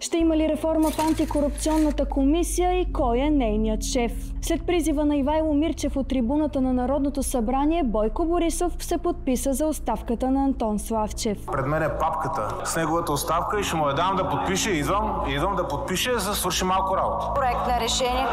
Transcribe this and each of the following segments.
Ще има ли реформа в антикорупционната комисия и кой е нейният шеф? След призива на Ивайло Мирчев от трибуната на Народното събрание, Бойко Борисов се подписа за оставката на Антон Славчев. Пред мен е папката с неговата оставка и ще му я дам да подпише. Идвам да подпише, за да свърши малко работа. Проект на решение.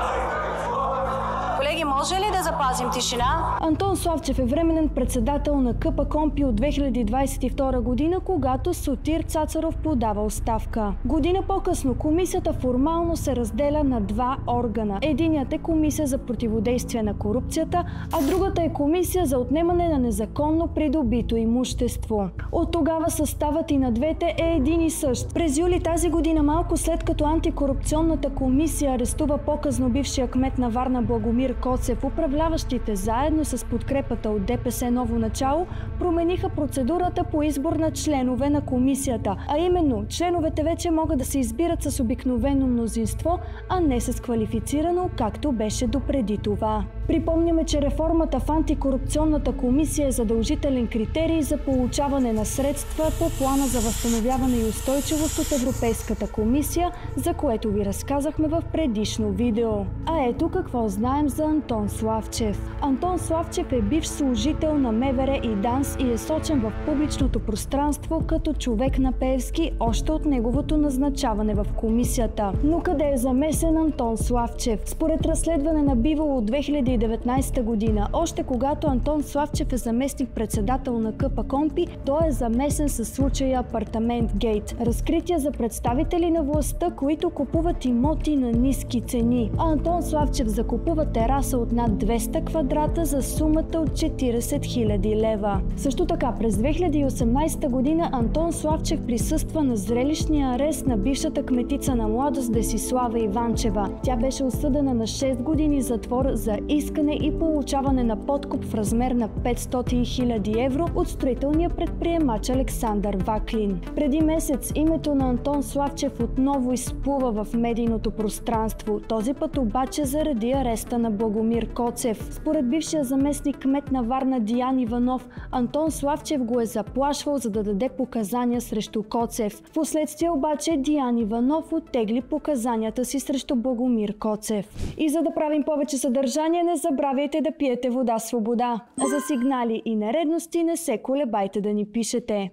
Колеги, може ли да запазим тишина? Антон Славчев е временен председател на КПКОНПИ от 2022 година, когато Сотир Цацаров подава оставка. Година по-късно комисията формално се разделя на два органа. Единият е комисия за противодействие на корупцията, а другата е комисия за отнемане на незаконно придобито имущество. От тогава съставът и на двете е един и същ. През юли тази година, малко след като антикорупционната комисия арестува по-късно бившия кмет на Варна Благомир Коцев, управляващите заедно с подкрепата от ДПС Ново начало промениха процедурата по избор на членове на комисията, а именно членовете вече могат да се избират с обикновено мнозинство, а не с квалифицирано, както беше допреди това. Припомняме, че реформата в антикорупционната комисия е задължителен критерий за получаване на средства по плана за възстановяване и устойчивост от Европейската комисия, за което ви разказахме в предишно видео. А ето какво знаем за Антон Славчев. Антон Славчев е бивш служител на МВР и ДАНС и е сочен в публичното пространство като човек на Пеевски още от неговото назначаване в комисията. Но къде е замесен Антон Славчев? Според разследване на Биволо от 2019 година, още когато Антон Славчев е заместник-председател на КПКОНПИ, той е замесен със случая Апартамент Гейт. Разкрития за представители на властта, които купуват имоти на ниски цени. А Антон Славчев закупува тераса от над 200 квадрата за сумата от 40 000 лева. Също така през 2018 година Антон Славчев присъства на зрелищния арест на бившата кметица на Младост Десислава Иванчева. Тя беше осъдена на 6 години затвор за искане и получаване на подкуп в размер на 500 000 евро от строителния предприемач Александър Ваклин. Преди месец името на Антон Славчев отново изплува в медийното пространство. Този път обаче заради ареста на Благомир Коцев. Според бившия заместник кмет на Варна Диан Иванов, Антон Славчев го е заплашвал, за да даде показания срещу Коцев. Впоследствие обаче Диан Иванов оттегли показанията си срещу Благомир Коцев. И за да правим повече съдържание, не забравяйте да пиете вода свобода. А за сигнали и нередности не се колебайте да ни пишете.